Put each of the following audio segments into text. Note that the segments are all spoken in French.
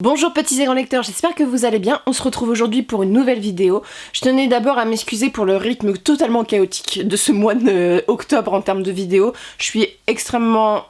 Bonjour petits et grands lecteurs, j'espère que vous allez bien. On se retrouve aujourd'hui pour une nouvelle vidéo. Je tenais d'abord à m'excuser pour le rythme totalement chaotique de ce mois d'octobre en termes de vidéos. Je suis extrêmement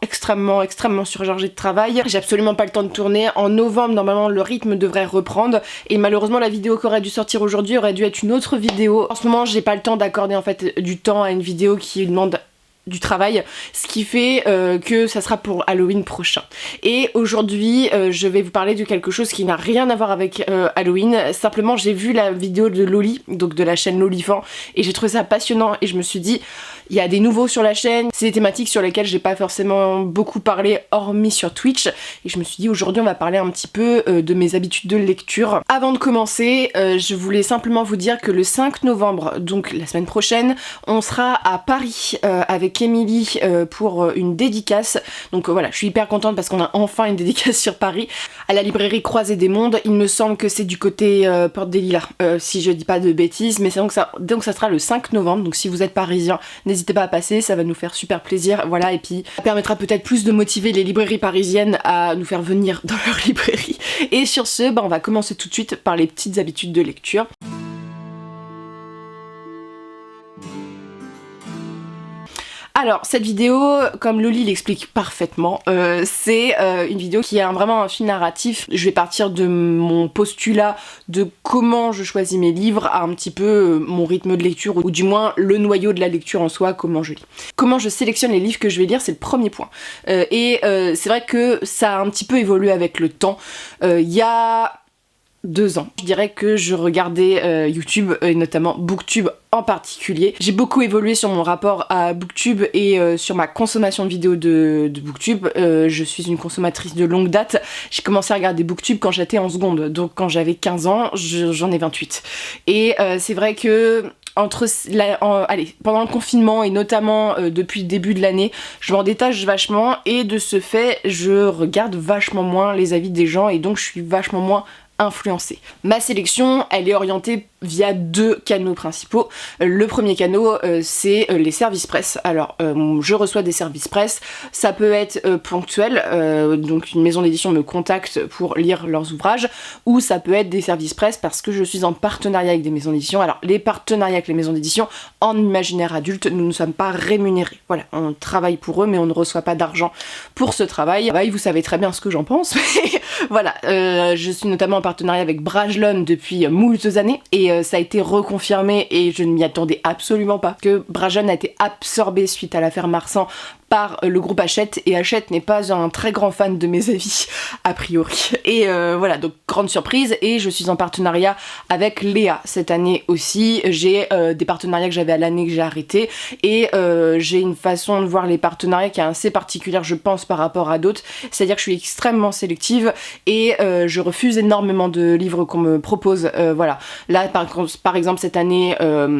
surchargée de travail. J'ai absolument pas le temps de tourner. En novembre, normalement, le rythme devrait reprendre. Et malheureusement, la vidéo qui aurait dû sortir aujourd'hui aurait dû être une autre vidéo. En ce moment, j'ai pas le temps d'accorder en fait du temps à une vidéo qui demande du travail, ce qui fait que ça sera pour Halloween prochain. Et aujourd'hui, je vais vous parler de quelque chose qui n'a rien à voir avec Halloween. Simplement, j'ai vu la vidéo de Loli, donc de la chaîne Lolifan, et j'ai trouvé ça passionnant et je me suis dit, il y a des nouveaux sur la chaîne, c'est des thématiques sur lesquelles j'ai pas forcément beaucoup parlé hormis sur Twitch, et je me suis dit aujourd'hui on va parler un petit peu de mes habitudes de lecture. Avant de commencer, je voulais simplement vous dire que le 5 novembre, donc la semaine prochaine, on sera à Paris avec Émilie pour une dédicace. Donc voilà, je suis hyper contente parce qu'on a enfin une dédicace sur Paris, à la librairie Croisée des Mondes. Il me semble que c'est du côté Porte des Lilas, si je dis pas de bêtises, mais c'est donc ça sera le 5 novembre, donc si vous êtes parisien, n'hésitez pas à passer, ça va nous faire super plaisir, voilà, et puis ça permettra peut-être plus de motiver les librairies parisiennes à nous faire venir dans leur librairie. Et sur ce, on va commencer tout de suite par les petites habitudes de lecture. Alors, cette vidéo, comme Loli l'explique parfaitement, c'est une vidéo qui a vraiment un fil narratif. Je vais partir de mon postulat de comment je choisis mes livres à un petit peu mon rythme de lecture, ou du moins le noyau de la lecture en soi, comment je lis. Comment je sélectionne les livres que je vais lire, c'est le premier point. C'est vrai que ça a un petit peu évolué avec le temps. Il y a 2 ans, je dirais que je regardais YouTube et notamment Booktube en particulier. J'ai beaucoup évolué sur mon rapport à Booktube et sur ma consommation de vidéos de Booktube. Je suis une consommatrice de longue date. J'ai commencé à regarder Booktube quand j'étais en seconde, donc quand j'avais 15 ans, j'en ai 28. Et c'est vrai que pendant le confinement et notamment depuis le début de l'année, je m'en détache vachement et de ce fait, je regarde vachement moins les avis des gens et donc je suis vachement moins influencée. Ma sélection, elle est orientée via 2 canaux principaux. Le premier canal, c'est les services presse. Alors, je reçois des services presse, ça peut être ponctuel, donc une maison d'édition me contacte pour lire leurs ouvrages, ou ça peut être des services presse parce que je suis en partenariat avec des maisons d'édition. Alors, les partenariats avec les maisons d'édition, en imaginaire adulte, nous ne sommes pas rémunérés. Voilà, on travaille pour eux, mais on ne reçoit pas d'argent pour ce travail. Vous savez très bien ce que j'en pense, mais voilà, je suis notamment en partenariat avec Brajlon depuis moultes années, et ça a été reconfirmé et je ne m'y attendais absolument pas, que Brajlon a été absorbé suite à l'affaire Marsan par le groupe Hachette, et Hachette n'est pas un très grand fan de mes avis a priori. Et voilà, donc grande surprise, et je suis en partenariat avec Léa cette année aussi. J'ai des partenariats que j'avais à l'année que j'ai arrêté, et j'ai une façon de voir les partenariats qui est assez particulière, je pense, par rapport à d'autres, c'est-à-dire que je suis extrêmement sélective et je refuse énormément de livres qu'on me propose. Voilà, là par exemple cette année,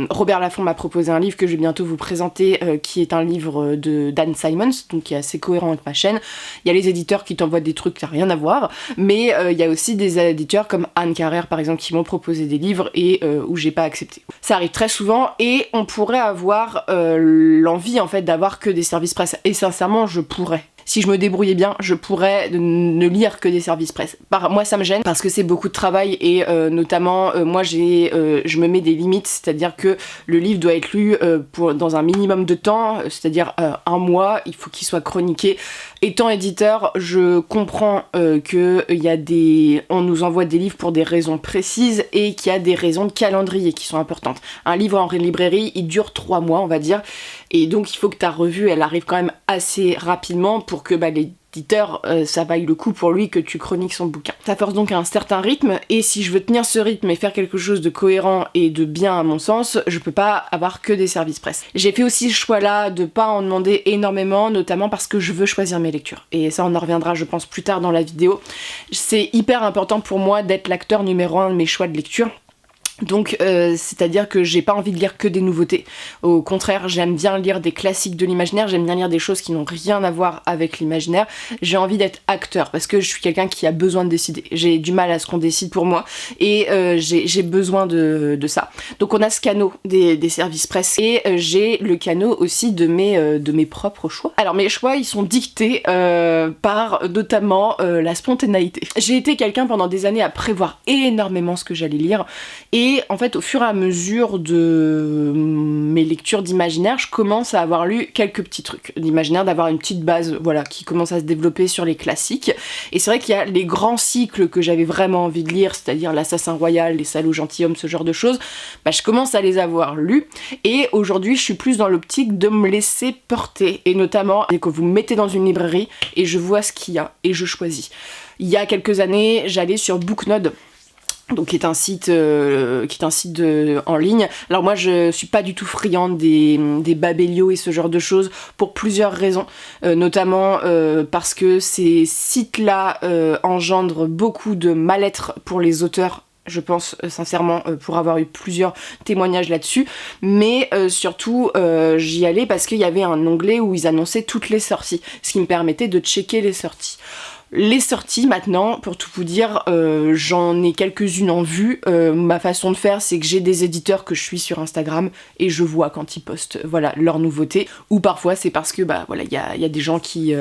Robert Laffont m'a proposé un livre que je vais bientôt vous présenter, qui est un livre de Dan Simons, donc qui est assez cohérent avec ma chaîne. Il y a les éditeurs qui t'envoient des trucs qui n'ont rien à voir, mais il y a aussi des éditeurs comme Anne Carrère par exemple qui m'ont proposé des livres et où j'ai pas accepté. Ça arrive très souvent et on pourrait avoir l'envie en fait d'avoir que des services presse, et sincèrement je pourrais. Si je me débrouillais bien, je pourrais ne lire que des services presse. Moi, ça me gêne parce que c'est beaucoup de travail et notamment, moi, je me mets des limites, c'est-à-dire que le livre doit être lu dans un minimum de temps, c'est-à-dire 1 mois, il faut qu'il soit chroniqué. Étant éditeur, je comprends on nous envoie des livres pour des raisons précises et qu'il y a des raisons de calendrier qui sont importantes. Un livre en librairie, il dure 3 mois, on va dire, et donc il faut que ta revue, elle arrive quand même assez rapidement pour que l'éditeur, ça vaille le coup pour lui que tu chroniques son bouquin. Ça force donc un certain rythme, et si je veux tenir ce rythme et faire quelque chose de cohérent et de bien à mon sens, je peux pas avoir que des services presse. J'ai fait aussi ce choix-là de pas en demander énormément, notamment parce que je veux choisir mes lectures. Et ça, on en reviendra, je pense, plus tard dans la vidéo. C'est hyper important pour moi d'être l'acteur numéro 1 de mes choix de lecture. Donc c'est-à-dire que j'ai pas envie de lire que des nouveautés. Au contraire, j'aime bien lire des classiques de l'imaginaire, j'aime bien lire des choses qui n'ont rien à voir avec l'imaginaire. J'ai envie d'être acteur parce que je suis quelqu'un qui a besoin de décider. J'ai du mal à ce qu'on décide pour moi et j'ai besoin de ça. Donc on a ce canot des services presse et j'ai le canot aussi de mes propres choix. Alors mes choix ils sont dictés par notamment la spontanéité. J'ai été quelqu'un pendant des années à prévoir énormément ce que j'allais lire et en fait, au fur et à mesure de mes lectures d'imaginaire, je commence à avoir lu quelques petits trucs d'imaginaire, d'avoir une petite base, voilà, qui commence à se développer sur les classiques. Et c'est vrai qu'il y a les grands cycles que j'avais vraiment envie de lire, c'est-à-dire l'Assassin Royal, les Salauds Gentilshommes, ce genre de choses, bah, je commence à les avoir lus. Et aujourd'hui, je suis plus dans l'optique de me laisser porter. Et notamment, dès que vous me mettez dans une librairie et je vois ce qu'il y a et je choisis. Il y a quelques années, j'allais sur Booknode, donc qui est un site en ligne. Alors moi je suis pas du tout friande des Babelio et ce genre de choses pour plusieurs raisons, notamment parce que ces sites-là engendrent beaucoup de mal-être pour les auteurs. Je pense sincèrement pour avoir eu plusieurs témoignages là-dessus, mais surtout j'y allais parce qu'il y avait un onglet où ils annonçaient toutes les sorties, ce qui me permettait de checker les sorties. Les sorties maintenant, pour tout vous dire, j'en ai quelques-unes en vue. Ma façon de faire, c'est que j'ai des éditeurs que je suis sur Instagram et je vois quand ils postent, voilà, leurs nouveautés. Ou parfois c'est parce que bah voilà, il y a des gens qui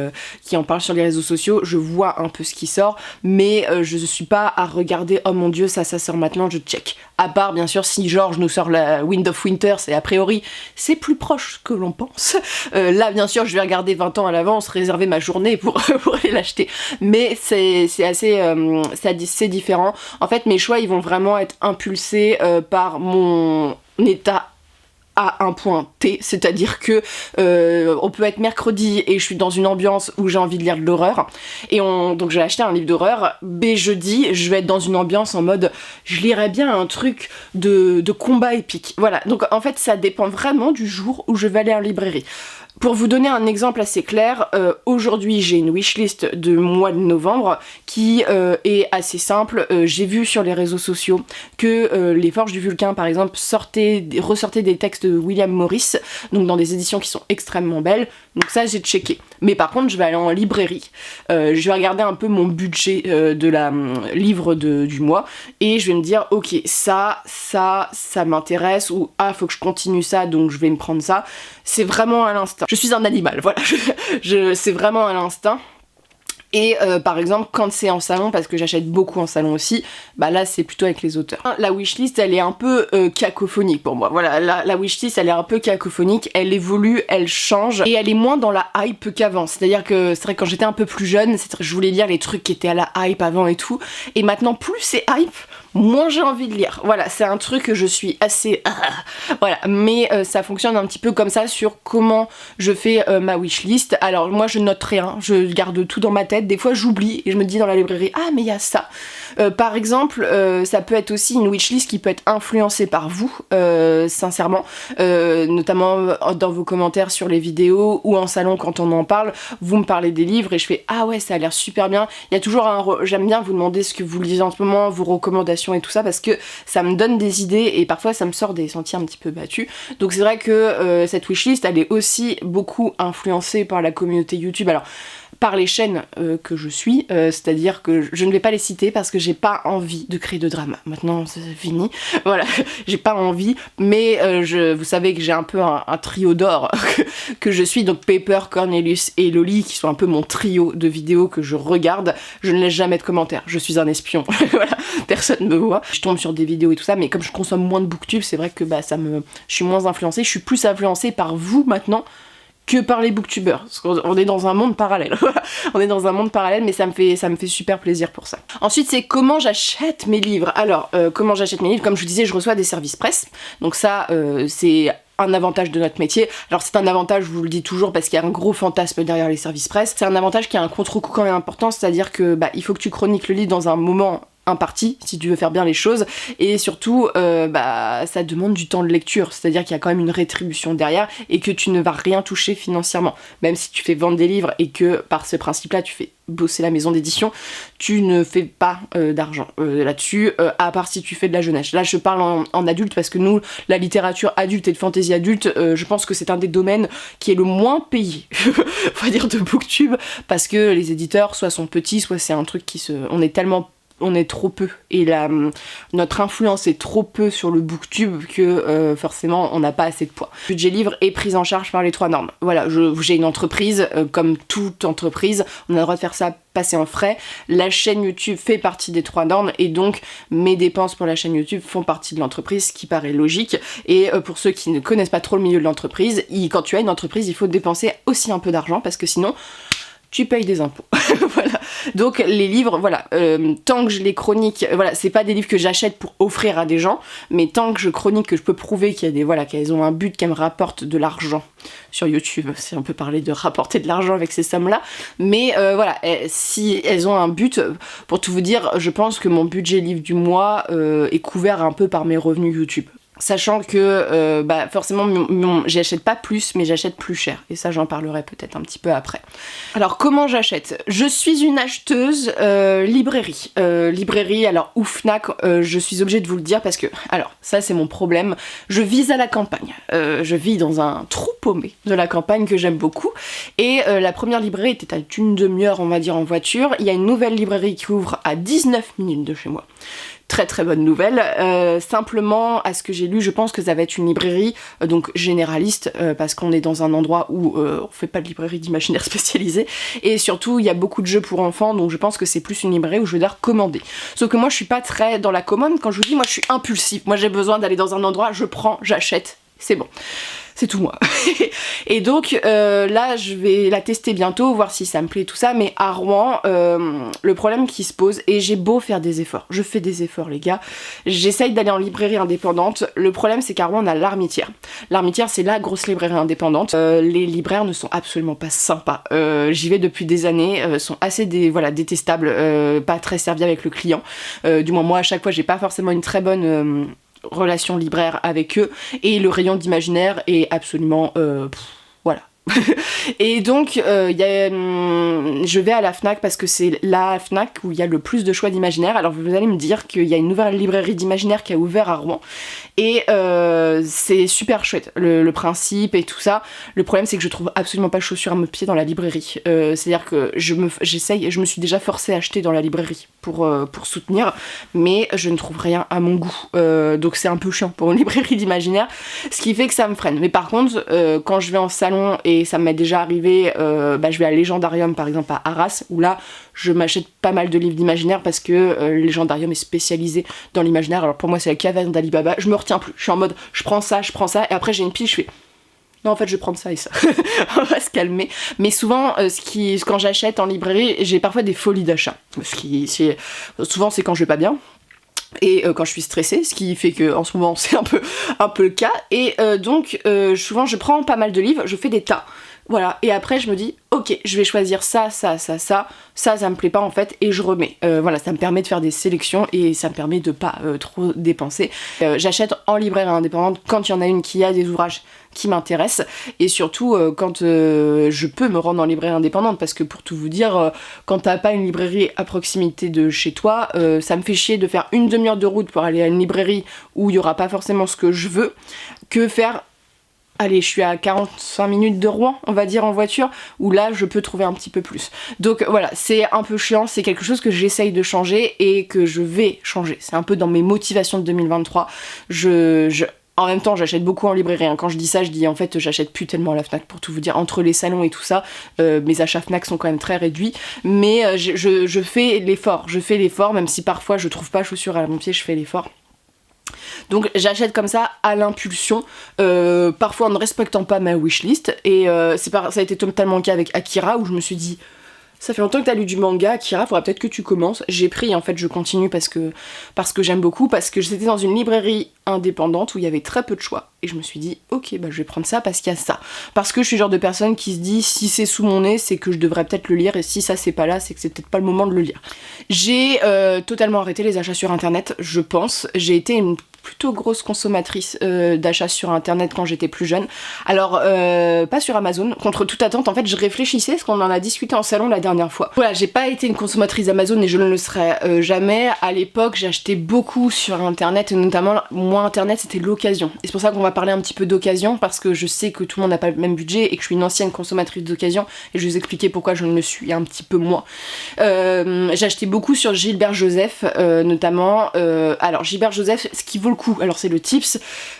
en parlent sur les réseaux sociaux. Je vois un peu ce qui sort, mais je ne suis pas à regarder. Oh mon Dieu, ça sort maintenant, je check. À part bien sûr si George nous sort la Wind of Winter, c'est a priori c'est plus proche que l'on pense. Là bien sûr je vais regarder 20 ans à l'avance, réserver ma journée pour aller l'acheter. Mais c'est assez différent. En fait mes choix ils vont vraiment être impulsés par mon état à un point T, c'est-à-dire que on peut être mercredi et je suis dans une ambiance où j'ai envie de lire de l'horreur et donc j'ai acheté un livre d'horreur. Jeudi, je vais être dans une ambiance en mode je lirais bien un truc de combat épique. Voilà, donc en fait ça dépend vraiment du jour où je vais aller en librairie. Pour vous donner un exemple assez clair, aujourd'hui j'ai une wishlist de mois de novembre qui est assez simple. J'ai vu sur les réseaux sociaux que les Forges du Vulcain par exemple ressortaient des textes de William Morris, donc dans des éditions qui sont extrêmement belles, donc ça j'ai checké. Mais par contre je vais aller en librairie, je vais regarder un peu mon budget de la livre du mois et je vais me dire ok ça m'intéresse ou ah faut que je continue ça donc je vais me prendre ça. C'est vraiment à l'instinct. Je suis un animal, voilà. C'est vraiment à l'instinct. Et par exemple quand c'est en salon, parce que j'achète beaucoup en salon aussi, bah là c'est plutôt avec les auteurs. La wishlist elle est un peu cacophonique pour moi, voilà, la wishlist elle est un peu cacophonique, elle évolue, elle change, et elle est moins dans la hype qu'avant, c'est-à-dire que c'est vrai que quand j'étais un peu plus jeune, je voulais lire les trucs qui étaient à la hype avant et tout, et maintenant plus c'est hype, moins j'ai envie de lire. Voilà, c'est un truc que je suis assez... voilà, mais ça fonctionne un petit peu comme ça sur comment je fais ma wishlist. Alors moi je note rien, je garde tout dans ma tête, des fois j'oublie et je me dis dans la librairie ah mais il y a ça. Par exemple, ça peut être aussi une wishlist qui peut être influencée par vous, sincèrement, notamment dans vos commentaires sur les vidéos ou en salon quand on en parle, vous me parlez des livres et je fais ah ouais ça a l'air super bien. Il y a toujours j'aime bien vous demander ce que vous lisez en ce moment, vos recommandations et tout ça parce que ça me donne des idées et parfois ça me sort des sentiers un petit peu battus. Donc c'est vrai que cette wishlist elle est aussi beaucoup influencée par la communauté YouTube. Alors par les chaînes que je suis, c'est-à-dire que je ne vais pas les citer parce que j'ai pas envie de créer de drama. Maintenant c'est fini, voilà, j'ai pas envie, mais vous savez que j'ai un peu un trio d'or que je suis, donc Paper, Cornelius et Loli qui sont un peu mon trio de vidéos que je regarde. Je ne laisse jamais de commentaires, je suis un espion, voilà, personne me voit. Je tombe sur des vidéos et tout ça, mais comme je consomme moins de booktube, c'est vrai que bah je suis moins influencée, je suis plus influencée par vous maintenant que par les booktubeurs, parce qu'on est dans un monde parallèle. On est dans un monde parallèle, mais ça me fait super plaisir pour ça. Ensuite, c'est comment j'achète mes livres. Alors, comment j'achète mes livres, comme je vous disais, je reçois des services presse, donc ça, c'est un avantage de notre métier. Alors c'est un avantage, je vous le dis toujours, parce qu'il y a un gros fantasme derrière les services presse. C'est un avantage qui a un contre-coup quand même important, c'est-à-dire que bah, il faut que tu chroniques le livre dans un moment imparti si tu veux faire bien les choses, et surtout ça demande du temps de lecture, c'est-à-dire qu'il y a quand même une rétribution derrière et que tu ne vas rien toucher financièrement, même si tu fais vendre des livres et que par ce principe-là tu fais bosser la maison d'édition, tu ne fais pas d'argent là-dessus, à part si tu fais de la jeunesse. Là je parle en adulte parce que nous, la littérature adulte et de fantasy adulte, je pense que c'est un des domaines qui est le moins payé, on va dire, de Booktube, parce que les éditeurs soit sont petits, soit c'est un truc on est trop peu, et notre influence est trop peu sur le booktube que forcément on n'a pas assez de poids. Le budget livre est pris en charge par les 3 normes. Voilà, j'ai une entreprise, comme toute entreprise, on a le droit de faire ça, passer en frais. La chaîne YouTube fait partie des 3 normes, et donc mes dépenses pour la chaîne YouTube font partie de l'entreprise, ce qui paraît logique. Et pour ceux qui ne connaissent pas trop le milieu de l'entreprise, quand tu as une entreprise, il faut dépenser aussi un peu d'argent, parce que sinon tu payes des impôts. Voilà. Donc les livres, voilà, tant que je les chronique, voilà, c'est pas des livres que j'achète pour offrir à des gens, mais tant que je chronique, que je peux prouver qu'il y a des, voilà, qu'elles ont un but, qu'elles me rapportent de l'argent sur YouTube, si on peut parler de rapporter de l'argent avec ces sommes-là, mais voilà, si elles ont un but, pour tout vous dire, je pense que mon budget livre du mois est couvert un peu par mes revenus YouTube. Sachant que forcément j'achète pas plus, mais j'achète plus cher, et ça j'en parlerai peut-être un petit peu après. Alors comment j'achète ? Je suis une acheteuse librairie, alors ou Fnac, je suis obligée de vous le dire parce que, alors ça c'est mon problème, je vis à la campagne, je vis dans un trou paumé de la campagne que j'aime beaucoup, et la première librairie était à une demi-heure on va dire en voiture. Il y a une nouvelle librairie qui ouvre à 19 minutes de chez moi. Très très bonne nouvelle, simplement à ce que j'ai lu, je pense que ça va être une librairie donc généraliste, parce qu'on est dans un endroit où on fait pas de librairie d'imaginaire spécialisée, et surtout il y a beaucoup de jeux pour enfants, donc je pense que c'est plus une librairie où je vais devoir commander. Sauf que moi je suis pas très dans la commande, quand je vous dis, moi je suis impulsive, moi j'ai besoin d'aller dans un endroit, je prends, j'achète, c'est bon. C'est tout moi. Et donc là je vais la tester bientôt, voir si ça me plaît tout ça, mais à Rouen, le problème qui se pose, et j'ai beau faire des efforts, je fais des efforts les gars, j'essaye d'aller en librairie indépendante, le problème c'est qu'à Rouen on a l'Armitière. L'Armitière c'est la grosse librairie indépendante, les libraires ne sont absolument pas sympas, j'y vais depuis des années, sont assez détestables, pas très servis avec le client, du moins moi à chaque fois j'ai pas forcément une très bonne relation libraire avec eux, et le rayon d'imaginaire est absolument voilà. Et donc je vais à la Fnac parce que c'est la Fnac où il y a le plus de choix d'imaginaire. Alors vous allez me dire qu'il y a une nouvelle librairie d'imaginaire qui a ouvert à Rouen, et c'est super chouette, le principe et tout ça. Le problème c'est que je trouve absolument pas chaussures à mes pieds dans la librairie, c'est à dire que je me suis déjà forcée à acheter dans la librairie pour soutenir, mais je ne trouve rien à mon goût, donc c'est un peu chiant pour une librairie d'imaginaire, ce qui fait que ça me freine. Mais par contre quand je vais en salon, et ça m'est déjà arrivé, je vais à Légendarium par exemple à Arras, où là je m'achète pas mal de livres d'imaginaire parce que Légendarium est spécialisé dans l'imaginaire. Alors pour moi c'est la caverne d'Ali Baba, je me retiens plus, je suis en mode je prends ça, et après j'ai une pile, je fais non en fait je vais prendre ça et ça. On va se calmer. Mais souvent quand j'achète en librairie, j'ai parfois des folies d'achat, souvent c'est quand je vais pas bien, et quand je suis stressée, ce qui fait que en ce moment c'est un peu le cas, et donc souvent je prends pas mal de livres, je fais des tas, voilà, et après je me dis ok, je vais choisir ça me plaît pas en fait, et je remets, voilà, ça me permet de faire des sélections et ça me permet de pas trop dépenser. J'achète en librairie indépendante quand il y en a une qui a des ouvrages qui m'intéressent, et surtout quand je peux me rendre en librairie indépendante, parce que pour tout vous dire, quand t'as pas une librairie à proximité de chez toi, ça me fait chier de faire une demi-heure de route pour aller à une librairie où il y aura pas forcément ce que je veux, que faire. Allez, je suis à 45 minutes de Rouen, on va dire, en voiture, où là, je peux trouver un petit peu plus. Donc voilà, c'est un peu chiant, c'est quelque chose que j'essaye de changer et que je vais changer. C'est un peu dans mes motivations de 2023. En même temps, j'achète beaucoup en librairie, hein. Quand je dis ça, je dis en fait, j'achète plus tellement à la Fnac, pour tout vous dire. Entre les salons et tout ça, mes achats Fnac sont quand même très réduits. Mais je fais l'effort, même si parfois je trouve pas chaussures à mon pied, je fais l'effort. Donc j'achète comme ça à l'impulsion, parfois en ne respectant pas ma wishlist, et ça a été totalement le cas avec Akira, où je me suis dit Ça fait longtemps que t'as lu du manga, Akira, faudra peut-être que tu commences. J'ai pris, en fait, je continue parce que j'aime beaucoup, parce que j'étais dans une librairie indépendante où il y avait très peu de choix. Et je me suis dit, ok, bah je vais prendre ça parce qu'il y a ça. Parce que je suis le genre de personne qui se dit, si c'est sous mon nez, c'est que je devrais peut-être le lire, et si ça c'est pas là, c'est que c'est peut-être pas le moment de le lire. J'ai totalement arrêté les achats sur internet, je pense. J'ai été une plutôt grosse consommatrice d'achats sur internet quand j'étais plus jeune. Alors, pas sur Amazon, contre toute attente. En fait, je réfléchissais, parce qu'on en a discuté en salon la dernière fois. Voilà, j'ai pas été une consommatrice d'Amazon et je ne le serai jamais. À l'époque, j'ai acheté beaucoup sur internet, et notamment, moi, internet, c'était l'occasion. Et c'est pour ça qu'on va parler un petit peu d'occasion, parce que je sais que tout le monde n'a pas le même budget et que je suis une ancienne consommatrice d'occasion, et je vais vous expliquer pourquoi je ne le suis un petit peu moins. J'ai acheté beaucoup sur Gilbert Joseph, notamment. Alors, Gilbert Joseph, ce qui vaut le coup, alors c'est le tips,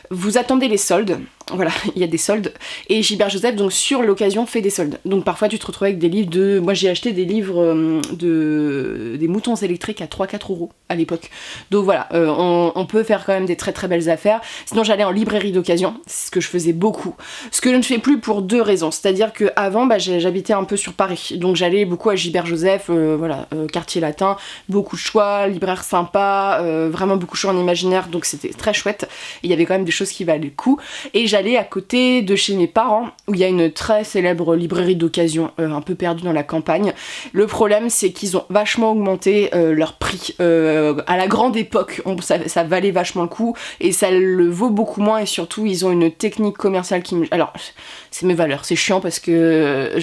vous attendez les soldes, voilà, il y a des soldes, et Gilbert Joseph, donc sur l'occasion, fait des soldes. Donc parfois tu te retrouves avec des livres de... Moi j'ai acheté des livres des moutons électriques à 3-4 euros à l'époque. Donc voilà, on peut faire quand même des très très belles affaires. Sinon j'allais en librairie d'occasion, c'est ce que je faisais beaucoup. Ce que je ne fais plus pour deux raisons, c'est-à-dire qu'avant j'habitais un peu sur Paris, donc j'allais beaucoup à Gilbert Joseph, voilà, quartier latin, beaucoup de choix, libraire sympa, vraiment beaucoup de choix en imaginaire, donc c'était très chouette. Il y avait quand même des choses qui valaient le coup. Et j'allais à côté de chez mes parents, où il y a une très célèbre librairie d'occasion, un peu perdue dans la campagne. Le problème, c'est qu'ils ont vachement augmenté leur prix. À la grande époque, ça valait vachement le coup, et ça le vaut beaucoup moins, et surtout, ils ont une technique commerciale qui me... Alors, c'est mes valeurs, c'est chiant parce que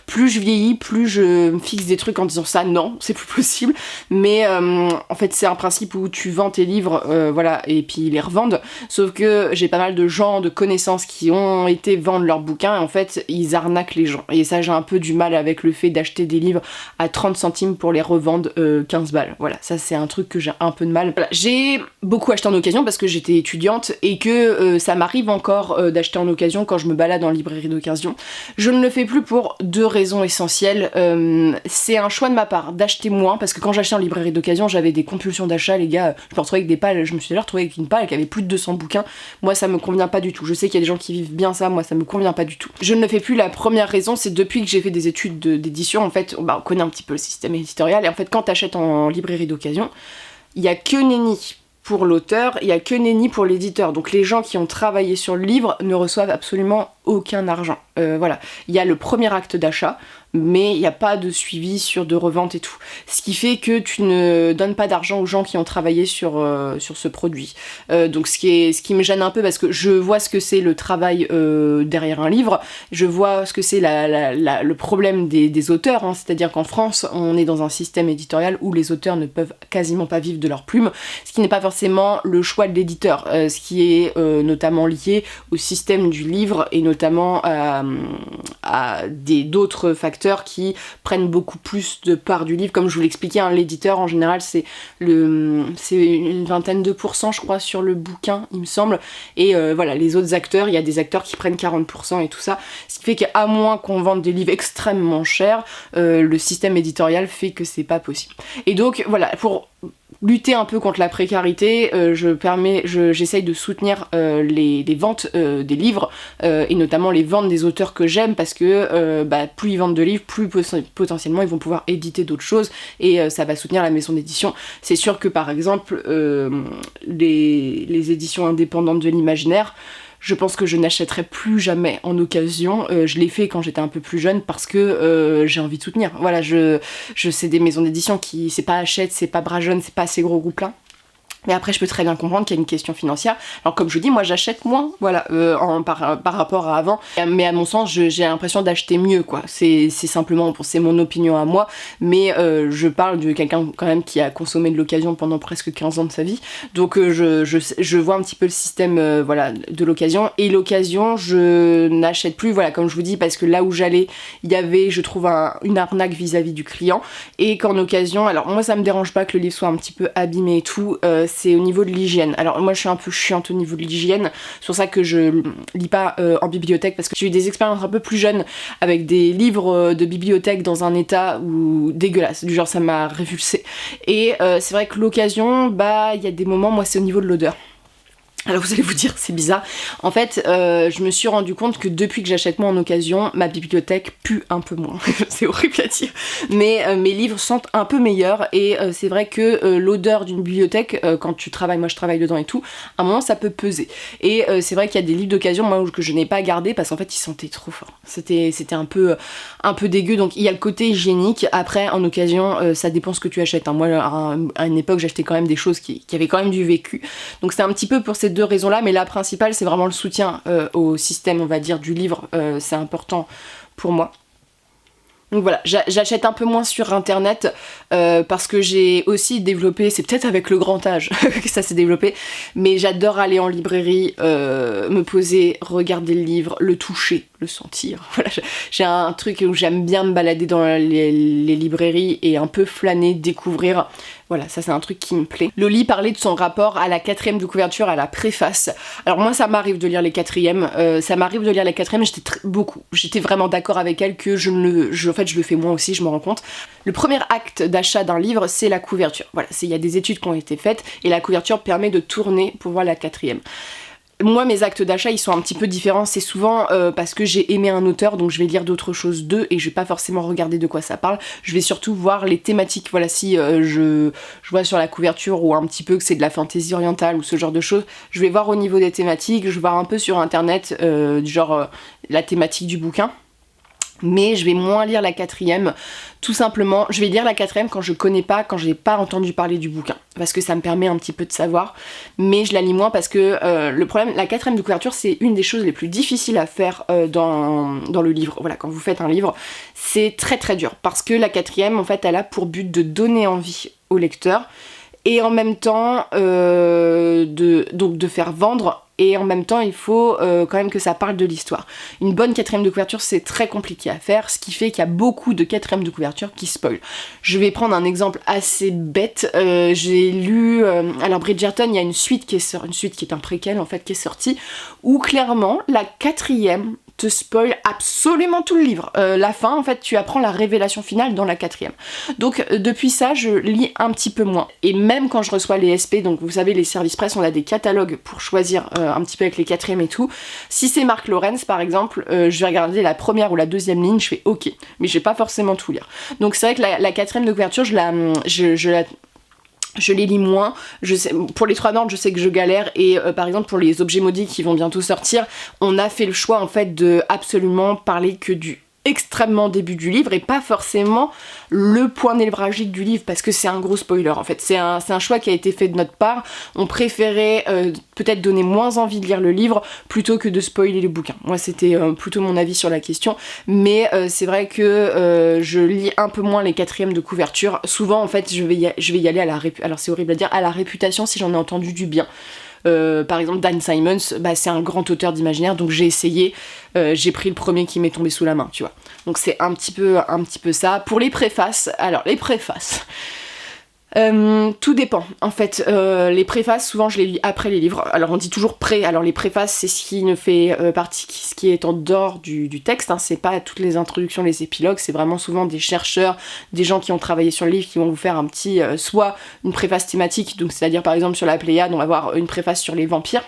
plus je vieillis, plus je me fixe des trucs en disant ça, non, c'est plus possible. Mais en fait, c'est un principe où tu vends tes livres, voilà, et puis ils les revendent. Sauf que j'ai pas mal de gens, de connaissances qui ont été vendre leurs bouquins, et en fait, ils arnaquent les gens. Et ça, j'ai un peu du mal avec le fait d'acheter des livres à 30 centimes pour les revendre 15 balles. Voilà, ça c'est un truc que j'ai un peu de mal. Voilà, j'ai beaucoup acheté en occasion parce que j'étais étudiante, et que ça m'arrive encore d'acheter en occasion quand je me balade en librairie d'occasion. Je ne le fais plus pour deux raisons essentielles. C'est un choix de ma part d'acheter moins, parce que quand j'achetais en librairie d'occasion, j'avais des compulsions d'achat, les gars. Je me retrouvais avec des palles, je me suis déjà retrouvée avec une palle qui avait plus de 200 bouquins. Moi, ça me convient pas du tout. Je sais qu'il y a des gens qui vivent bien ça, moi ça me convient pas du tout. Je ne le fais plus. La première raison, c'est depuis que j'ai fait des études d'édition, en fait, on connaît un petit peu le système éditorial, et en fait, quand t'achètes en librairie d'occasion, il y a que nenni pour l'auteur, il y a que nenni pour l'éditeur. Donc les gens qui ont travaillé sur le livre ne reçoivent absolument aucun argent. Voilà, il y a le premier acte d'achat, mais il n'y a pas de suivi de revente et tout. Ce qui fait que tu ne donnes pas d'argent aux gens qui ont travaillé sur ce produit. Donc ce qui me gêne un peu, parce que je vois ce que c'est le travail derrière un livre, je vois ce que c'est le problème des auteurs, hein. C'est-à-dire qu'en France, on est dans un système éditorial où les auteurs ne peuvent quasiment pas vivre de leur plume, ce qui n'est pas forcément le choix de l'éditeur, ce qui est notamment lié au système du livre, et notamment à d'autres facteurs qui prennent beaucoup plus de part du livre. Comme je vous l'expliquais, hein, l'éditeur en général c'est une vingtaine de pourcents je crois sur le bouquin, il me semble, et voilà, les autres acteurs, il y a des acteurs qui prennent 40% et tout ça, ce qui fait qu'à moins qu'on vende des livres extrêmement chers, le système éditorial fait que c'est pas possible. Et donc voilà, pour lutter un peu contre la précarité, j'essaye de soutenir les ventes des livres, et notamment les ventes des auteurs que j'aime, parce que plus ils vendent de livres, plus potentiellement ils vont pouvoir éditer d'autres choses, et ça va soutenir la maison d'édition. C'est sûr que par exemple les éditions indépendantes de l'imaginaire, je pense que je n'achèterai plus jamais en occasion. Je l'ai fait quand j'étais un peu plus jeune parce que j'ai envie de soutenir. Voilà, je sais des maisons d'édition qui, c'est pas Hachette, c'est pas Brajeune, c'est pas ces gros groupes-là. Mais après, je peux très bien comprendre qu'il y a une question financière. Alors comme je dis, moi j'achète moins, voilà, par rapport à avant. Mais à mon sens, j'ai l'impression d'acheter mieux, quoi. C'est simplement, c'est mon opinion à moi, mais je parle de quelqu'un quand même qui a consommé de l'occasion pendant presque 15 ans de sa vie. Donc je vois un petit peu le système voilà, de l'occasion. Et l'occasion, je n'achète plus, voilà, comme je vous dis, parce que là où j'allais, il y avait, je trouve, une arnaque vis-à-vis du client. Et qu'en occasion, alors moi ça me dérange pas que le livre soit un petit peu abîmé et tout, c'est au niveau de l'hygiène. Alors moi je suis un peu chiante au niveau de l'hygiène, c'est pour ça que je lis pas en bibliothèque, parce que j'ai eu des expériences un peu plus jeunes avec des livres de bibliothèque dans un état dégueulasse, du genre ça m'a révulsé. Et c'est vrai que l'occasion, il y a des moments, moi c'est au niveau de l'odeur. Alors vous allez vous dire, c'est bizarre. En fait, je me suis rendu compte que depuis que j'achète moi en occasion, ma bibliothèque pue un peu moins. C'est horrible à dire. Mais mes livres sentent un peu meilleurs et c'est vrai que l'odeur d'une bibliothèque, quand tu travailles, moi je travaille dedans et tout, à un moment ça peut peser. Et c'est vrai qu'il y a des livres d'occasion, moi, que je n'ai pas gardés parce qu'en fait ils sentaient trop fort. C'était un peu dégueu. Donc il y a le côté hygiénique. Après, en occasion, ça dépend ce que tu achètes. Hein. Moi, à une époque, j'achetais quand même des choses qui avaient quand même du vécu. Donc c'est un petit peu pour ces deux raisons-là, mais la principale, c'est vraiment le soutien au système, on va dire, du livre. C'est important pour moi. Donc voilà, j'achète un peu moins sur internet parce que j'ai aussi développé, c'est peut-être avec le grand âge que ça s'est développé, mais j'adore aller en librairie, me poser, regarder le livre, le toucher, le sentir. Voilà, j'ai un truc où j'aime bien me balader dans les librairies et un peu flâner, découvrir. Voilà, ça c'est un truc qui me plaît. Loli parlait de son rapport à la 4e de couverture, à la préface. Alors moi ça m'arrive de lire les 4e, j'étais vraiment d'accord avec elle que je le fais moi aussi, je me rends compte. Le premier acte d'achat d'un livre, c'est la couverture. Voilà, il y a des études qui ont été faites et la couverture permet de tourner pour voir la 4e. Moi, mes actes d'achat, ils sont un petit peu différents. C'est souvent parce que j'ai aimé un auteur, donc je vais lire d'autres choses d'eux et je vais pas forcément regarder de quoi ça parle. Je vais surtout voir les thématiques. Voilà, si je vois sur la couverture ou un petit peu que c'est de la fantasy orientale ou ce genre de choses, je vais voir au niveau des thématiques, je vais voir un peu sur internet, la thématique du bouquin. Mais je vais moins lire la 4e, tout simplement. Je vais lire la 4e quand je connais pas, quand j'ai pas entendu parler du bouquin, parce que ça me permet un petit peu de savoir, mais je la lis moins parce que le problème, la 4e de couverture, c'est une des choses les plus difficiles à faire dans le livre. Voilà, quand vous faites un livre, c'est très très dur, parce que la 4e, en fait, elle a pour but de donner envie au lecteur, et en même temps de faire vendre. Et en même temps, il faut quand même que ça parle de l'histoire. Une bonne 4e de couverture, c'est très compliqué à faire, ce qui fait qu'il y a beaucoup de 4e de couverture qui spoilent. Je vais prendre un exemple assez bête. J'ai lu... alors Bridgerton, il y a une suite qui est un préquel, en fait, qui est sortie, où clairement, la 4e te spoil absolument tout le livre. La fin, en fait, tu apprends la révélation finale dans la 4e. Donc, depuis ça, je lis un petit peu moins. Et même quand je reçois les SP, donc vous savez, les services presse, on a des catalogues pour choisir un petit peu avec les 4e et tout. Si c'est Marc Lawrence, par exemple, je vais regarder la première ou la 2e ligne, je fais OK. Mais je vais pas forcément tout lire. Donc, c'est vrai que la 4e de couverture, je les lis moins. Pour les 3 Nordes, je sais que je galère et par exemple pour les objets maudits qui vont bientôt sortir, on a fait le choix en fait de absolument parler que du extrêmement début du livre et pas forcément le point névralgique du livre parce que c'est un gros spoiler en fait. C'est un choix qui a été fait de notre part. On préférait peut-être donner moins envie de lire le livre plutôt que de spoiler le bouquin. Moi c'était plutôt mon avis sur la question, mais c'est vrai que je lis un peu moins les 4e de couverture. Souvent en fait je vais y aller alors c'est horrible à dire, à la réputation si j'en ai entendu du bien. Par exemple Dan Simmons, c'est un grand auteur d'imaginaire, donc j'ai essayé, j'ai pris le premier qui m'est tombé sous la main, tu vois. Donc c'est un petit peu ça. Pour les préfaces, alors les préfaces, tout dépend. En fait, les préfaces, souvent je les lis après les livres. Alors on dit toujours pré. Alors les préfaces, c'est ce qui ne fait partie, ce qui est en dehors du texte. Hein. C'est pas toutes les introductions, les épilogues. C'est vraiment souvent des chercheurs, des gens qui ont travaillé sur le livre, qui vont vous faire un petit, soit une préface thématique. Donc c'est-à-dire par exemple sur la Pléiade, on va avoir une préface sur les vampires.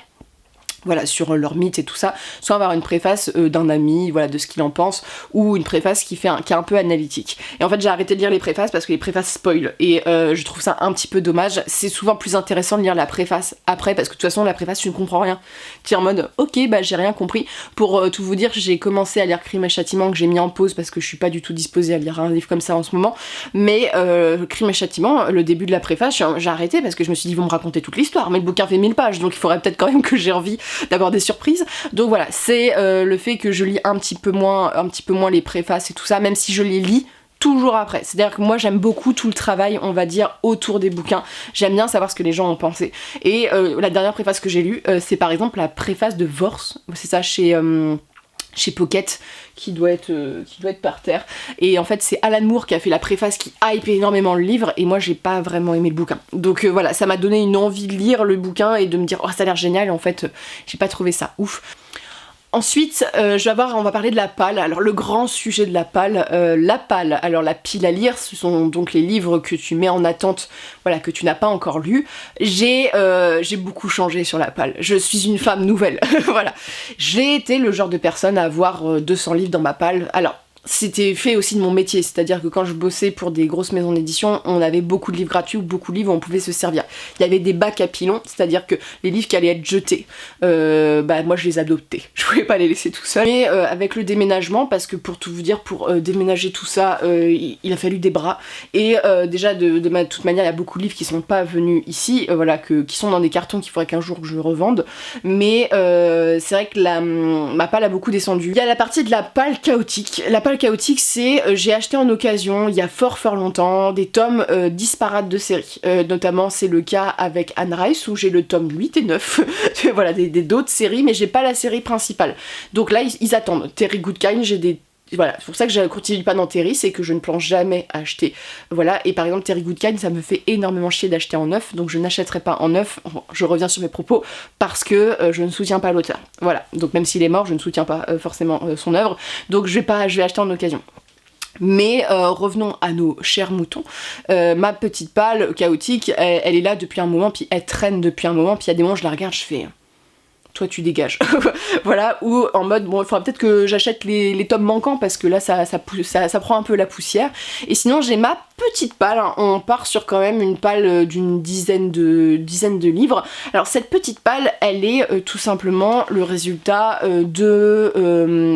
Voilà, sur leur mythe et tout ça, soit avoir une préface d'un ami, voilà, de ce qu'il en pense, ou une préface qui est un peu analytique. Et en fait, j'ai arrêté de lire les préfaces parce que les préfaces spoilent, et je trouve ça un petit peu dommage. C'est souvent plus intéressant de lire la préface après, parce que de toute façon, la préface, tu ne comprends rien. Tu es en mode, ok, j'ai rien compris. Pour tout vous dire, j'ai commencé à lire Crime et Châtiment, que j'ai mis en pause parce que je suis pas du tout disposée à lire un livre comme ça en ce moment, mais Crime et Châtiment, le début de la préface, j'ai arrêté parce que je me suis dit, ils vont me raconter toute l'histoire, mais le bouquin fait 1000 pages, donc il faudrait peut-être quand même que j'ai envie d'avoir des surprises. Donc voilà, c'est le fait que je lis un petit peu moins les préfaces et tout ça, même si je les lis toujours après. C'est-à-dire que moi j'aime beaucoup tout le travail, on va dire, autour des bouquins. J'aime bien savoir ce que les gens ont pensé. Et la dernière préface que j'ai lue, c'est par exemple la préface de Vorse, c'est ça, chez Pocket, qui doit être par terre. Et en fait, c'est Alan Moore qui a fait la préface qui hype énormément le livre, et moi, j'ai pas vraiment aimé le bouquin. Donc voilà, ça m'a donné une envie de lire le bouquin et de me dire, oh, ça a l'air génial, et en fait, j'ai pas trouvé ça ouf. Ensuite, on va parler de la palle. Alors le grand sujet de la palle, alors la pile à lire, ce sont donc les livres que tu mets en attente, voilà, que tu n'as pas encore lus. J'ai beaucoup changé sur la palle. Je suis une femme nouvelle, voilà. J'ai été le genre de personne à avoir 200 livres dans ma palle. Alors, c'était fait aussi de mon métier, c'est-à-dire que quand je bossais pour des grosses maisons d'édition, on avait beaucoup de livres gratuits ou beaucoup de livres où on pouvait se servir. Il y avait des bacs à pilons, c'est-à-dire que les livres qui allaient être jetés, moi je les adoptais, je pouvais pas les laisser tout seuls. Mais avec le déménagement, parce que pour tout vous dire, pour déménager tout ça, il a fallu des bras. Et déjà de toute manière, il y a beaucoup de livres qui sont pas venus ici, qui sont dans des cartons qu'il faudrait qu'un jour que je revende. Mais c'est vrai que ma palle a beaucoup descendu. Il y a la partie de la palle chaotique. La palle chaotique, c'est j'ai acheté en occasion il y a fort longtemps des tomes disparates de séries. Notamment c'est le cas avec Anne Rice où j'ai le tome 8 et 9. Voilà, d'autres séries, mais j'ai pas la série principale. Donc là ils attendent. Terry Goodkind, voilà, c'est pour ça que je continue pas dans Terry, c'est que je ne planche jamais à acheter. Voilà, et par exemple Terry Goodkind, ça me fait énormément chier d'acheter en neuf, donc je n'achèterai pas en neuf, je reviens sur mes propos, parce que je ne soutiens pas l'auteur. Voilà, donc même s'il est mort, je ne soutiens pas forcément son œuvre, donc je vais acheter en occasion. Mais revenons à nos chers moutons. Ma petite palle chaotique, elle est là depuis un moment, puis elle traîne depuis un moment, puis il y a des moments je la regarde, je fais... Toi tu dégages. Voilà, ou en mode, bon, il faudra peut-être que j'achète les tomes manquants parce que là ça prend un peu la poussière. Et sinon j'ai ma petite palle, hein. On part sur quand même une palle d'une dizaine de livres. Alors cette petite palle, elle est tout simplement le résultat de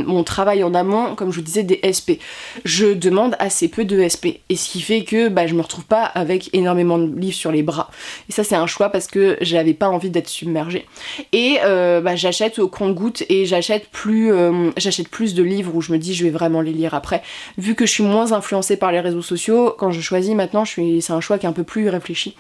mon travail en amont, comme je vous disais, des SP. Je demande assez peu de SP, et ce qui fait que je me retrouve pas avec énormément de livres sur les bras. Et ça c'est un choix parce que j'avais pas envie d'être submergée. Et j'achète au compte-gouttes et j'achète plus de livres où je me dis je vais vraiment les lire après. Vu que je suis moins influencée par les réseaux sociaux, quand je choisis maintenant, c'est un choix qui est un peu plus réfléchi.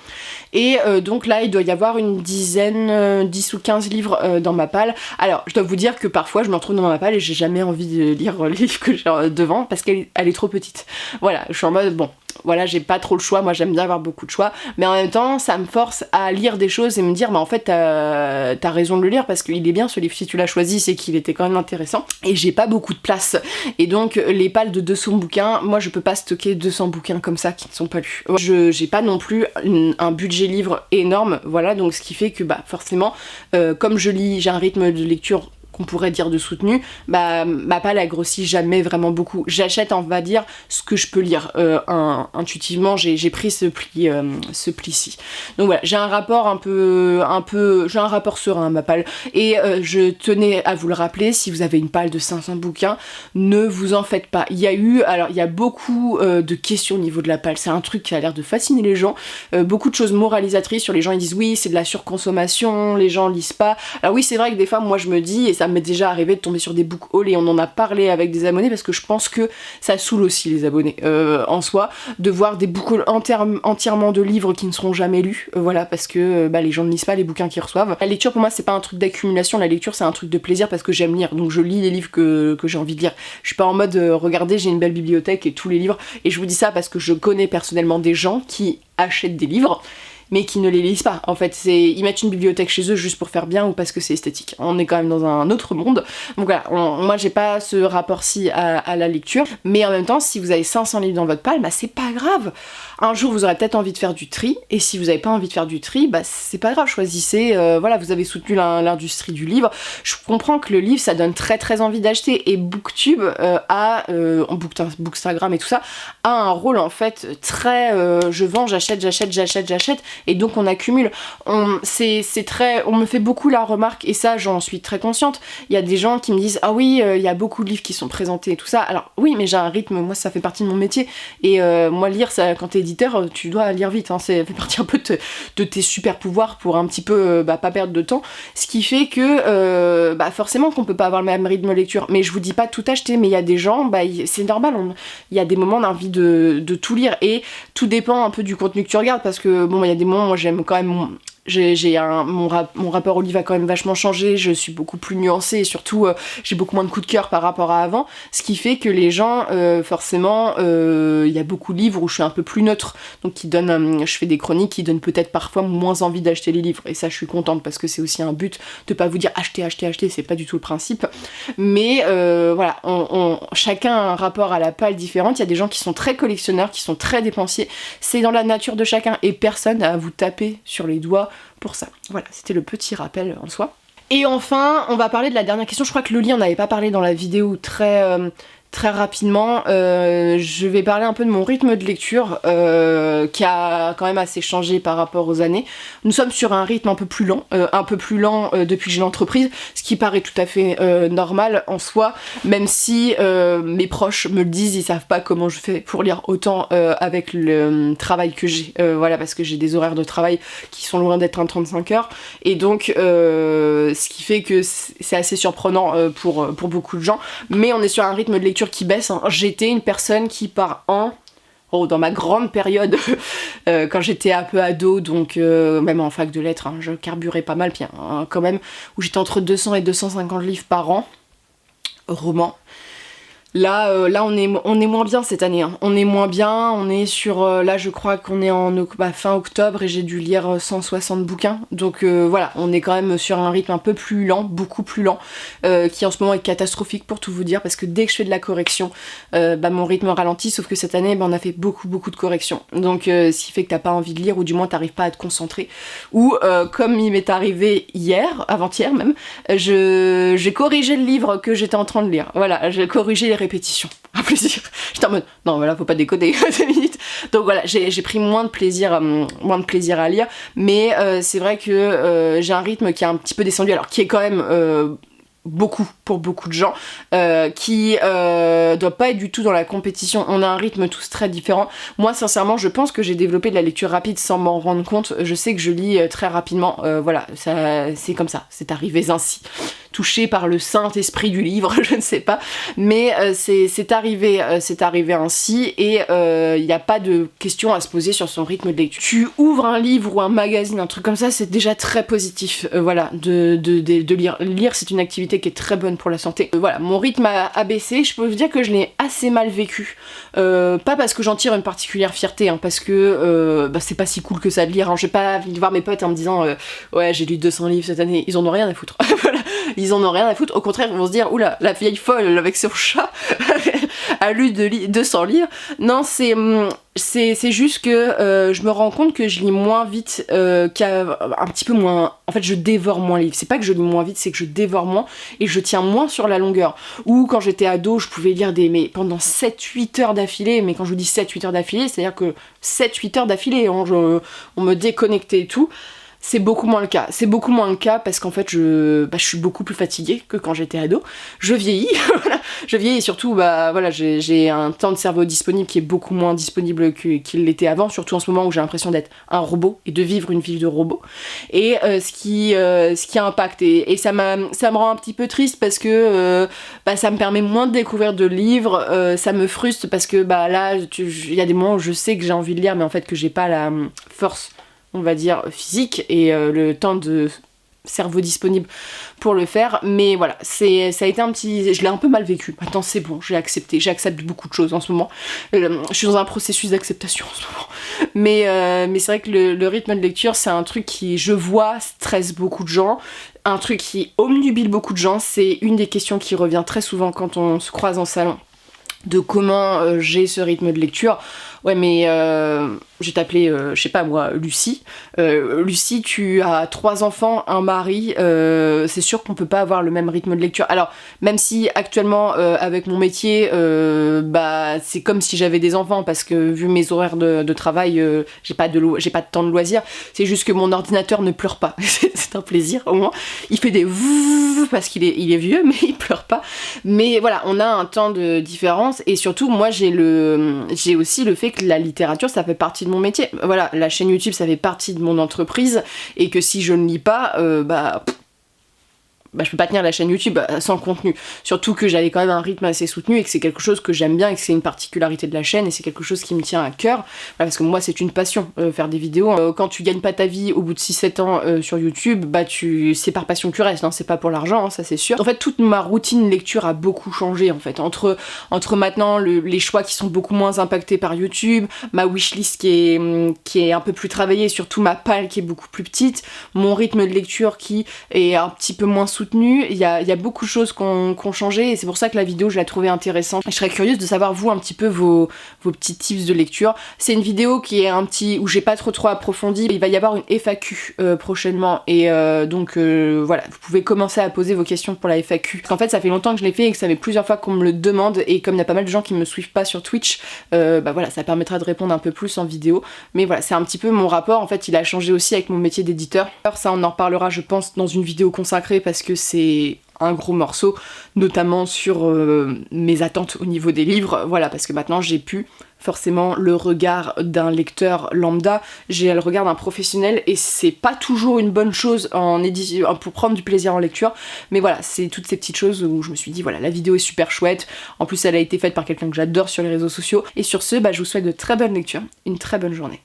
Et donc là, il doit y avoir une dizaine, 10 ou 15 livres dans ma palle. Alors, je dois vous dire que parfois, je me retrouve dans ma palle et j'ai jamais envie de lire les livres que j'ai devant parce qu'elle est trop petite. Voilà, je suis en mode, bon, voilà, j'ai pas trop le choix, moi j'aime bien avoir beaucoup de choix, mais en même temps ça me force à lire des choses et me dire en fait t'as raison de le lire parce qu'il est bien ce livre, si tu l'as choisi c'est qu'il était quand même intéressant, et j'ai pas beaucoup de place, et donc les palles de 200 bouquins, moi je peux pas stocker 200 bouquins comme ça qui ne sont pas lus. J'ai pas non plus un budget livre énorme, voilà, donc ce qui fait que forcément comme je lis, j'ai un rythme de lecture qu'on pourrait dire de soutenu, ma palle a grossi jamais vraiment beaucoup. J'achète, on va dire, ce que je peux lire. Intuitivement, j'ai pris ce pli-ci. Donc voilà, j'ai un rapport j'ai un rapport serein à ma palle. Et je tenais à vous le rappeler, si vous avez une palle de 500 bouquins, ne vous en faites pas. Il y a beaucoup de questions au niveau de la palle. C'est un truc qui a l'air de fasciner les gens. Beaucoup de choses moralisatrices sur les gens, ils disent oui, c'est de la surconsommation, les gens lisent pas. Alors oui, c'est vrai que des fois, moi je me dis, et ça m'est déjà arrivé de tomber sur des book hauls et on en a parlé avec des abonnés parce que je pense que ça saoule aussi les abonnés en soi de voir des book hauls entièrement de livres qui ne seront jamais lus, voilà, parce que les gens ne lisent pas les bouquins qu'ils reçoivent. La lecture pour moi c'est pas un truc d'accumulation, la lecture c'est un truc de plaisir parce que j'aime lire, donc je lis les livres que j'ai envie de lire. Je suis pas en mode regardez j'ai une belle bibliothèque et tous les livres, et je vous dis ça parce que je connais personnellement des gens qui achètent des livres mais qui ne les lisent pas. En fait, ils mettent une bibliothèque chez eux juste pour faire bien ou parce que c'est esthétique. On est quand même dans un autre monde. Donc voilà, moi j'ai pas ce rapport-ci à la lecture, mais en même temps, si vous avez 500 livres dans votre palle, c'est pas grave. Un jour, vous aurez peut-être envie de faire du tri, et si vous avez pas envie de faire du tri, c'est pas grave, choisissez, voilà, vous avez soutenu l'industrie du livre. Je comprends que le livre, ça donne très très envie d'acheter, et Booktube Bookstagram et tout ça, a un rôle en fait très je vends, j'achète, et donc on accumule. On me fait beaucoup la remarque, et ça j'en suis très consciente. Il y a des gens qui me disent ah oui, il y a beaucoup de livres qui sont présentés et tout ça. Alors oui, mais j'ai un rythme, moi ça fait partie de mon métier, et moi lire, ça, quand t'es éditeur, tu dois lire vite, hein, ça fait partie un peu de tes super pouvoirs pour un petit peu pas perdre de temps, ce qui fait que forcément qu'on peut pas avoir le même rythme de lecture, mais je vous dis pas tout acheter, mais il y a des gens, c'est normal, il y a des moments on a envie de tout lire, et tout dépend un peu du contenu que tu regardes, parce que bon, il y a des moments, moi j'aime quand même Mon rapport au livre a quand même vachement changé, je suis beaucoup plus nuancée et surtout j'ai beaucoup moins de coups de cœur par rapport à avant, ce qui fait que les gens, forcément, il y a beaucoup de livres où je suis un peu plus neutre, donc je fais des chroniques qui donnent peut-être parfois moins envie d'acheter les livres, et ça je suis contente parce que c'est aussi un but de pas vous dire achetez, c'est pas du tout le principe, mais voilà, chacun a un rapport à la palle différent, il y a des gens qui sont très collectionneurs, qui sont très dépensiers, c'est dans la nature de chacun, et personne n'a à vous taper sur les doigts pour ça. Voilà, c'était le petit rappel en soi. Et enfin, on va parler de la dernière question. Je crois que Loli, on n'avait pas parlé dans la vidéo très rapidement. Je vais parler un peu de mon rythme de lecture qui a quand même assez changé par rapport aux années. Nous sommes sur un rythme un peu plus lent depuis que j'ai l'entreprise, ce qui paraît tout à fait normal en soi, même si mes proches me le disent, ils savent pas comment je fais pour lire autant avec le travail que j'ai. Voilà, parce que j'ai des horaires de travail qui sont loin d'être un 35 heures, et donc ce qui fait que c'est assez surprenant pour beaucoup de gens, mais on est sur un rythme de lecture qui baisse, hein. J'étais une personne qui par an, dans ma grande période, quand j'étais un peu ado, donc même en fac de lettres, hein, je carburais pas mal, puis hein, quand même, où j'étais entre 200 et 250 livres par an, romans. Là, on est moins bien cette année, hein. On est moins bien, on est sur... là, je crois qu'on est fin octobre et j'ai dû lire 160 bouquins. Donc voilà, on est quand même sur un rythme un peu plus lent, beaucoup plus lent, qui en ce moment est catastrophique pour tout vous dire, parce que dès que je fais de la correction, mon rythme ralentit, sauf que cette année, on a fait beaucoup de corrections. Donc ce qui fait que t'as pas envie de lire, ou du moins t'arrives pas à te concentrer. Ou comme il m'est arrivé avant-hier même, j'ai corrigé le livre que j'étais en train de lire. Voilà, j'ai corrigé les répétition, un plaisir. J'étais en mode, non voilà, faut pas décoder, 2 minutes. Donc voilà, j'ai pris moins de plaisir à lire, mais c'est vrai que j'ai un rythme qui est un petit peu descendu, alors qui est quand même beaucoup pour beaucoup de gens, qui doit pas être du tout dans la compétition. On a un rythme tous très différent. Moi sincèrement je pense que j'ai développé de la lecture rapide sans m'en rendre compte. Je sais que je lis très rapidement, voilà, c'est comme ça, c'est arrivé ainsi, touché par le Saint-Esprit du livre, je ne sais pas, mais c'est arrivé ainsi, et il n'y a pas de question à se poser sur son rythme de lecture. Tu ouvres un livre ou un magazine, un truc comme ça, c'est déjà très positif, voilà, de lire. Lire, c'est une activité qui est très bonne pour la santé. Voilà, mon rythme a baissé, je peux vous dire que je l'ai assez mal vécu, pas parce que j'en tire une particulière fierté, hein, parce que c'est pas si cool que ça de lire, hein. J'ai pas envie de voir mes potes en me disant ouais, j'ai lu 200 livres cette année, ils en ont rien à foutre. Voilà, ils en ont rien à foutre, au contraire ils vont se dire oula, la vieille folle avec son chat a lu 200 livres. Non, c'est juste que je me rends compte que je lis moins vite, un petit peu moins, en fait je dévore moins les livres. C'est pas que je lis moins vite, c'est que je dévore moins et je tiens moins sur la longueur. Ou quand j'étais ado, je pouvais lire mais pendant 7-8 heures d'affilée, mais quand je vous dis 7-8 heures d'affilée, c'est-à-dire que 7-8 heures d'affilée, on me déconnectait et tout. C'est beaucoup moins le cas. C'est beaucoup moins le cas parce qu'en fait, je suis beaucoup plus fatiguée que quand j'étais ado. Je vieillis, je vieillis et surtout, voilà, j'ai un temps de cerveau disponible qui est beaucoup moins disponible qu'il l'était avant, surtout en ce moment où j'ai l'impression d'être un robot et de vivre une vie de robot. Et ce qui impacte. Et ça me rend un petit peu triste parce que ça me permet moins de découvrir de livres, ça me frustre parce que là, il y a des moments où je sais que j'ai envie de lire, mais en fait que j'ai pas la force, on va dire, physique et le temps de cerveau disponible pour le faire, mais voilà, ça a été je l'ai un peu mal vécu. Maintenant c'est bon, j'accepte beaucoup de choses en ce moment. Je suis dans un processus d'acceptation en ce moment. Mais c'est vrai que le rythme de lecture, c'est un truc qui, je vois, stresse beaucoup de gens. Un truc qui obnubile beaucoup de gens, c'est une des questions qui revient très souvent quand on se croise en salon, de comment j'ai ce rythme de lecture. Ouais, mais je vais t'appeler, je sais pas moi, Lucie. Lucie, tu as 3 enfants, un mari, c'est sûr qu'on peut pas avoir le même rythme de lecture. Alors, même si actuellement, avec mon métier, c'est comme si j'avais des enfants, parce que vu mes horaires de travail, j'ai pas de temps de loisirs. C'est juste que mon ordinateur ne pleure pas. C'est un plaisir, au moins. Il fait des vouh parce qu'il est vieux, mais il pleure pas. Mais voilà, on a un temps de différence, et surtout, moi, j'ai aussi le fait que la littérature, ça fait partie de mon métier. Voilà, la chaîne YouTube, ça fait partie de mon entreprise, et que si je ne lis pas, je peux pas tenir la chaîne YouTube sans contenu. Surtout que j'avais quand même un rythme assez soutenu et que c'est quelque chose que j'aime bien et que c'est une particularité de la chaîne et c'est quelque chose qui me tient à cœur. Voilà, parce que moi c'est une passion, faire des vidéos. Quand tu gagnes pas ta vie au bout de 6-7 ans sur YouTube, c'est par passion que tu restes, hein, c'est pas pour l'argent, hein, ça c'est sûr. En fait toute ma routine lecture a beaucoup changé en fait. Entre maintenant les choix qui sont beaucoup moins impactés par YouTube, ma wishlist qui est un peu plus travaillée, surtout ma palle qui est beaucoup plus petite, mon rythme de lecture qui est un petit peu moins soutenu, il y a beaucoup de choses qui ont changé et c'est pour ça que la vidéo je la trouvais intéressante. Je serais curieuse de savoir vous un petit peu vos petits tips de lecture. C'est une vidéo qui est où j'ai pas trop approfondi, il va y avoir une FAQ prochainement et donc voilà, vous pouvez commencer à poser vos questions pour la FAQ. Parce qu'en fait ça fait longtemps que je l'ai fait et que ça fait plusieurs fois qu'on me le demande et comme il y a pas mal de gens qui me suivent pas sur Twitch, voilà, ça permettra de répondre un peu plus en vidéo. Mais voilà, c'est un petit peu mon rapport, en fait il a changé aussi avec mon métier d'éditeur. Alors ça on en reparlera je pense dans une vidéo consacrée parce que c'est un gros morceau, notamment sur mes attentes au niveau des livres, voilà, parce que maintenant j'ai pu forcément le regard d'un lecteur lambda, j'ai le regard d'un professionnel et c'est pas toujours une bonne chose pour prendre du plaisir en lecture, mais voilà, c'est toutes ces petites choses où je me suis dit voilà, la vidéo est super chouette, en plus elle a été faite par quelqu'un que j'adore sur les réseaux sociaux, et sur ce, je vous souhaite de très bonnes lectures, une très bonne journée.